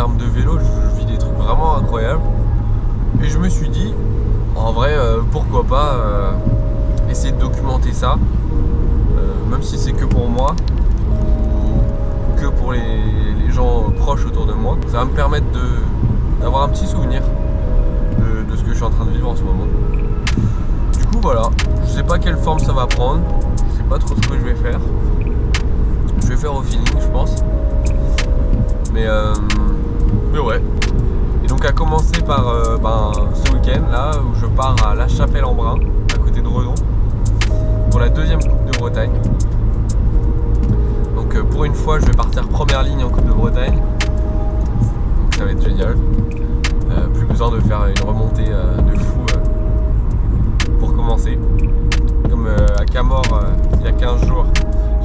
termes de vélo, je vis des trucs vraiment incroyables. Et je me suis dit, en vrai, pourquoi pas essayer de documenter ça, même si c'est que pour moi, ou que pour les gens proches autour de moi. Ça va me permettre d'avoir un petit souvenir de ce que je suis en train de vivre en ce moment. Du coup voilà, je sais pas quelle forme ça va prendre, je sais pas trop ce que je vais faire. Je vais faire au feeling je pense. Mais ouais. Et donc à commencer par ce week-end là où je pars à La Chapelle-en-Brun, à côté de Redon, pour la deuxième Coupe de Bretagne. Donc pour une fois je vais partir première ligne en Coupe de Bretagne. Donc ça va être génial. Plus besoin de faire une remontée de fou pour commencer. Comme à Camor il y a 15 jours,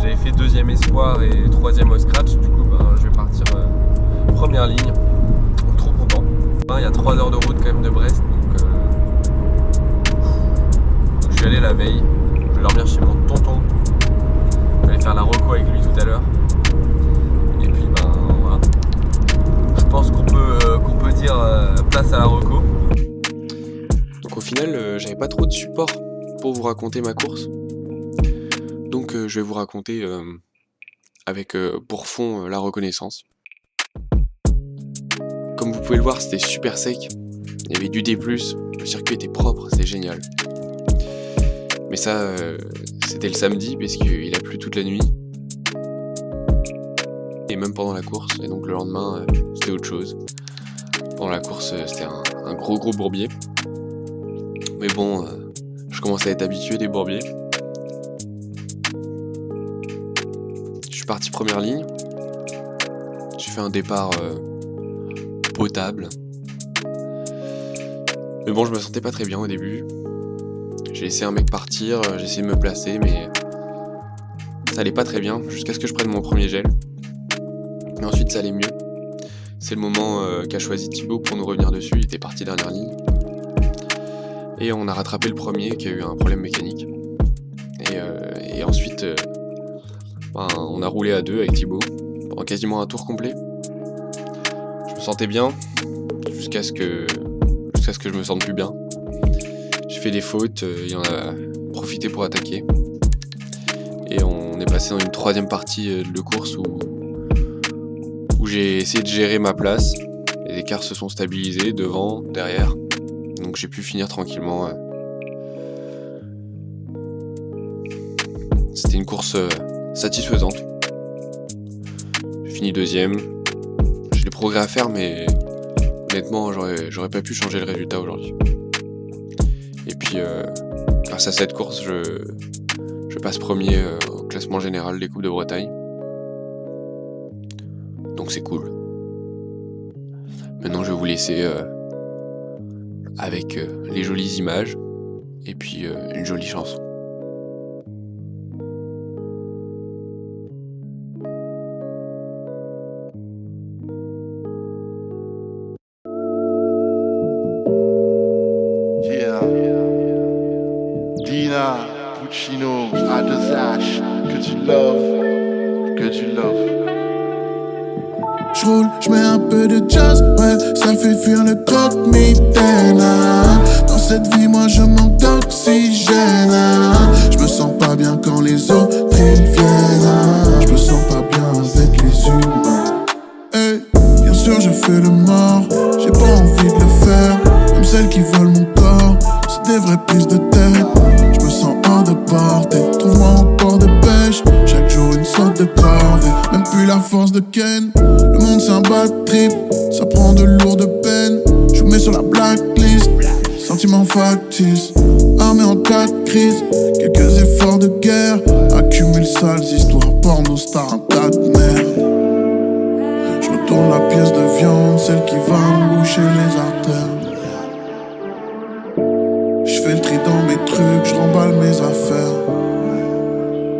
j'avais fait deuxième espoir et troisième au scratch. Du coup je vais partir première ligne. Donc trop content. Il y a 3 heures de route quand même de Brest. Donc je vais aller la veille. Je vais dormir chez mon tonton. Je vais aller faire la reco avec lui tout à l'heure. Et puis voilà. Je pense qu'on peut dire place à la reco. Donc au final, j'avais pas trop de support pour vous raconter ma course. Donc je vais vous raconter avec pour fond la reconnaissance. Comme vous pouvez le voir, c'était super sec. Il y avait du D+, le circuit était propre, c'était génial. Mais ça, c'était le samedi parce qu'il a plu toute la nuit. Et même pendant la course, et donc le lendemain, c'était autre chose. Pendant la course, c'était un gros bourbier. Mais bon, je commençais à être habitué des bourbiers. Je suis parti première ligne. J'ai fait un départ potable. Mais bon, je me sentais pas très bien au début. J'ai laissé un mec partir, j'ai essayé de me placer, mais ça allait pas très bien, jusqu'à ce que je prenne mon premier gel. Mais ensuite, ça allait mieux. C'est le moment qu'a choisi Thibaut pour nous revenir dessus, il était parti dernière ligne. Et on a rattrapé le premier qui a eu un problème mécanique. Et ensuite, on a roulé à deux avec Thibaut pendant quasiment un tour complet. Je me sentais bien jusqu'à ce que je me sente plus bien. J'ai fait des fautes, il en a profité pour attaquer. Et on est passé dans une troisième partie de course où j'ai essayé de gérer ma place. Les écarts se sont stabilisés devant, derrière. Donc j'ai pu finir tranquillement. C'était une course satisfaisante. J'ai fini deuxième. J'ai des progrès à faire, mais honnêtement, j'aurais pas pu changer le résultat aujourd'hui. Et puis, grâce à cette course, je passe premier au classement général des Coupes de Bretagne. Donc c'est cool. Maintenant, je vais vous laisser avec les jolies images et puis une jolie chanson. Dina, Puccino, I just sache que tu love. J'roule, j'mets un peu de jazz, ouais, ça fait fuir le croque-mitaine. Dans cette vie, moi je manque d'oxygène. J'me sens pas bien quand les autres ils viennent. J'me sens pas bien avec les humains. Hey, bien sûr je fais le mort, j'ai pas envie de le faire. Même celles qui veulent mon corps, c'est des vraies prises de tête. J'me sens hors de portée, trouve-moi en port de pêche. Chaque jour une sorte de corvée, même plus la force de Ken. Le monde c'est un bad trip, ça prend de lourdes peines. Je vous mets sur la blacklist, sentiments factices. Armé en cas de crise, quelques efforts de guerre. Accumule sales histoires, porno star, un tas de merde. Je retourne la pièce de viande, celle qui va me boucher les artères. Je fais le tri dans mes trucs, je remballe mes affaires.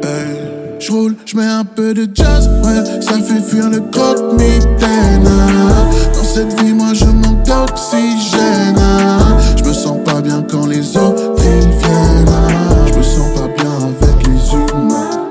Hey, je roule, je mets un peu de jazz, ouais, ça fait fuir le croque-mitaine. Dans cette vie, moi je manque d'oxygène. Je me sens pas bien quand les autres ils viennent. Je me sens pas bien avec les humains.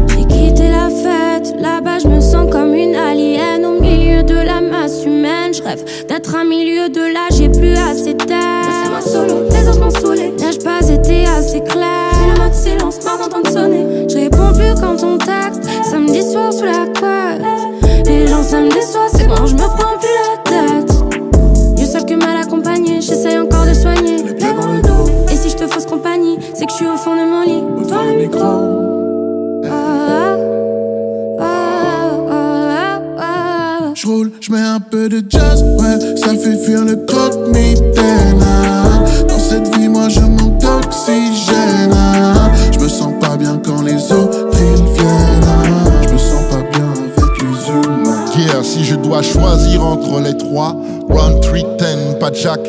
J'ai quitté la fête, là-bas je me sens comme une alien au milieu de la masse humaine. rêve d'être à milieu de là, j'ai plus assez d'air. Laissez-moi solo, les autres m'ont saoulé. N'ai-je pas été assez clair? J'ai la mode silence, marre d'entendre sonner. Je réponds plus quand on texte. Samedi soir sous la couette. Les gens samedi soir, c'est quand je me prends plus la tête. Je seul que mal accompagné, j'essaye encore de soigner les plaies dans le dos. Et si je te fausse compagnie, c'est que je suis au fond de mon lit. Devant le micro. J'roule, j'mets un peu de jazz, ouais, ça fait fuir le croque-mitaine. Dans cette vie, moi je manque d'oxygène. J'me sens pas bien quand les autres ils viennent. J'me sens pas bien avec les humains. Yeah, si je dois choisir entre les trois, Round 310, pas Jack,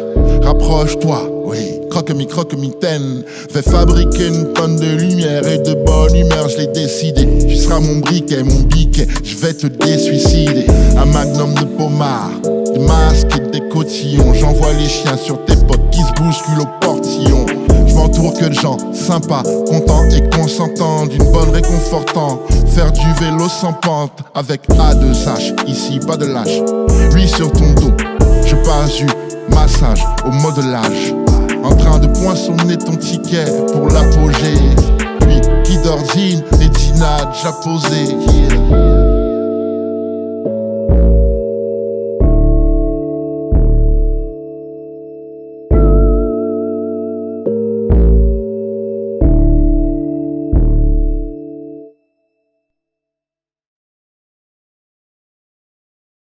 rapproche-toi, oui. Croque-mitaine, fais fabriquer une tonne de lumière et de bonne humeur, je l'ai décidé. Tu seras mon briquet, mon biquet, je vais te désuicider. Un magnum de pommard, des masques et des cotillons. J'envoie les chiens sur tes potes qui se bousculent au portillon. Je m'entoure que de gens sympas, contents et consentants, d'une bonne réconfortant. Faire du vélo sans pente avec A2H, ici pas de lâche. Lui sur ton dos, je passe du massage au modelage. En train de poinçonner ton ticket pour l'apogée. Puis qui d'ordine et Dina déjà posé. Yeah.